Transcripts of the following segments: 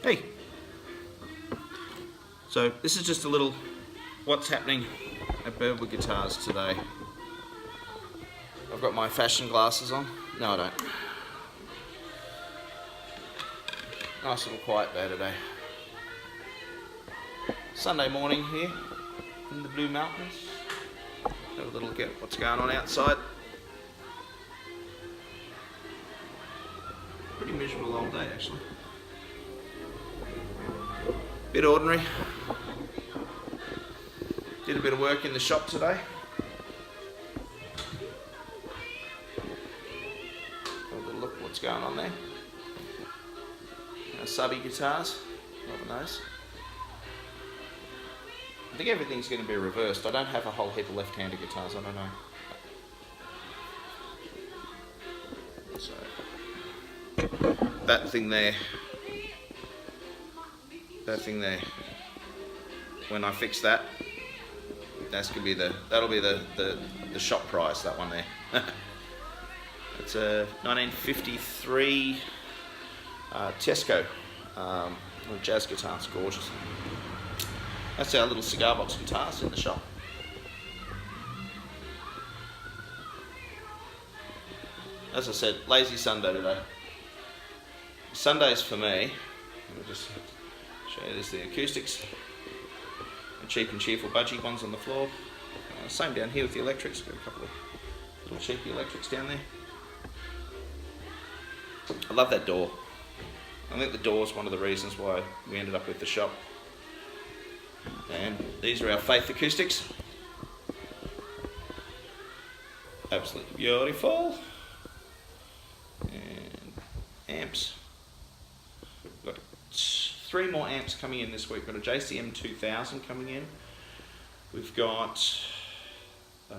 Hey, so this is just a little what's happening at Birdwood Guitars today. I've got my fashion glasses on. No, I don't. Nice little quiet day today. Sunday morning here in the Blue Mountains. Have a little look at what's going on outside. Pretty miserable old day actually. Bit ordinary. Did a bit of work in the shop today. Have a little look at what's going on there. Subby guitars, loving those. I think everything's going to be reversed. I don't have a whole heap of left-handed guitars, I don't know. So, that thing there, when I fix that, that'll be the shop price, that one there. It's a 1953 Tesco jazz guitar. It's gorgeous. That's our little cigar box guitars in the shop. As I said, lazy Sunday today. Sundays for me, I'll just show you this, the acoustics. The cheap and cheerful budgie ones on the floor. Same down here with the electrics. Got a couple of little cheapy electrics down there. I love that door. I think the door is one of the reasons why we ended up with the shop. And these are our Faith acoustics. Absolutely beautiful. And amps. We've got 3 more amps coming in this week. We've got a JCM 2000 coming in. We've got the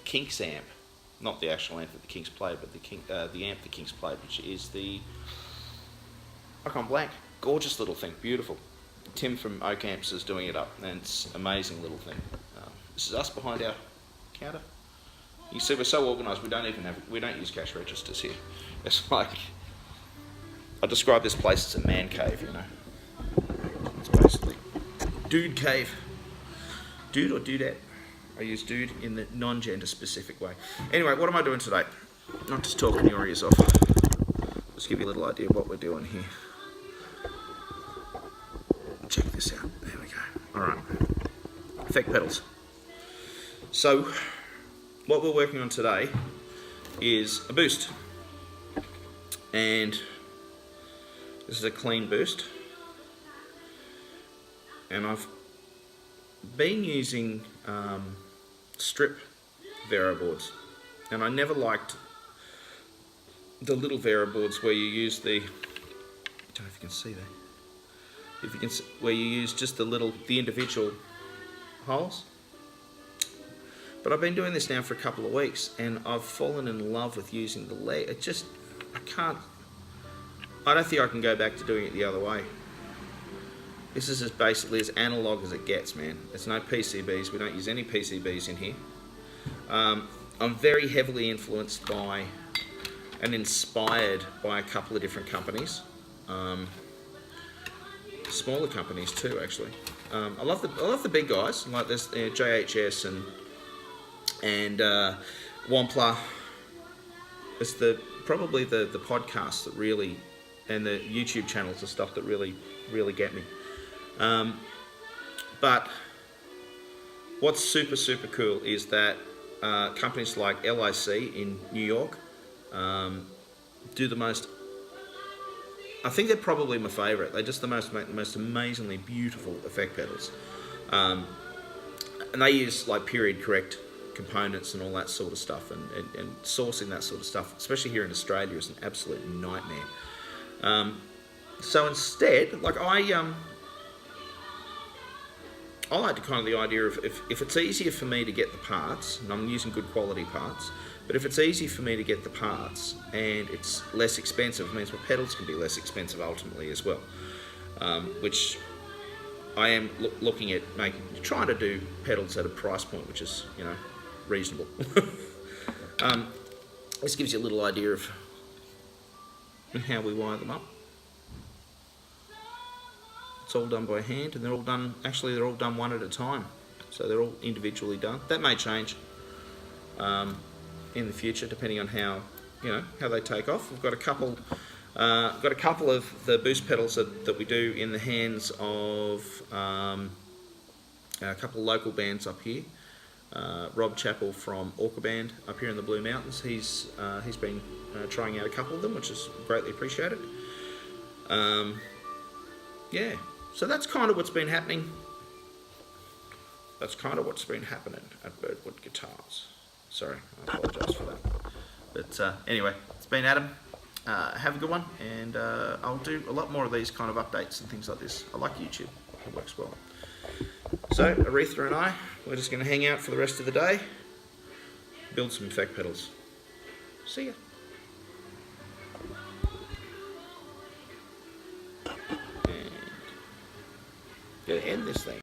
Kinks amp. Not the actual amp that the Kinks played, but the amp the Kinks played, which is the Icon Blank. Gorgeous little thing, beautiful. Tim from Oak Amps is doing it up, and it's an amazing little thing. This is us behind our counter. You see, we're so organised. We don't use cash registers here. It's like, I describe this place as a man cave. You know, it's basically dude cave. Dude or dudette. I use dude in the non-gender specific way. Anyway, what am I doing today? Not just talking your ears off. Just give you a little idea of what we're doing here. Check this out. There we go. Alright. Effect pedals. So, what we're working on today is a boost. And this is a clean boost. And I've been using strip variaboards, and I never liked the little variaboards where you use the, I don't know if you can see that, if you can see, where you use just the individual holes. But I've been doing this now for a couple of weeks, and I've fallen in love with using the leg. I don't think I can go back to doing it the other way. This is as basically as analog as it gets, man. There's no PCBs. We don't use any PCBs in here. I'm very heavily influenced by and inspired by a couple of different companies. Smaller companies too, actually. I love the big guys like this, JHS and Wampler. It's probably the podcasts that really, and the YouTube channels and stuff that really get me. But what's super cool is that companies like LIC in New York do the most, I think they're probably my favourite. They're just the most amazingly beautiful effect pedals. And they use like period correct components and all that sort of stuff, and sourcing that sort of stuff, especially here in Australia, is an absolute nightmare. So instead, like I like to kind of the idea of if it's easier for me to get the parts, and I'm using good quality parts, but if it's easy for me to get the parts and it's less expensive, it means my pedals can be less expensive ultimately as well. Which I am looking at trying to do pedals at a price point which is, you know, reasonable. This gives you a little idea of and how we wire them up. It's all done by hand, and they're all done, actually they're all done one at a time. So they're all individually done. That may change in the future, depending on how, how they take off. We've got a couple of the boost pedals that we do in the hands of a couple of local bands up here. Rob Chappell from Orca Band up here in the Blue Mountains. He's been trying out a couple of them, which is greatly appreciated. Yeah, so that's kind of what's been happening. That's kind of what's been happening at Birdwood Guitars. Sorry, I apologise for that. But anyway, it's been Adam. Have a good one, and I'll do a lot more of these kind of updates and things like this. I like YouTube, it works well. So, Aretha and I, we're just going to hang out for the rest of the day, build some effect pedals. See ya. And gotta end this thing.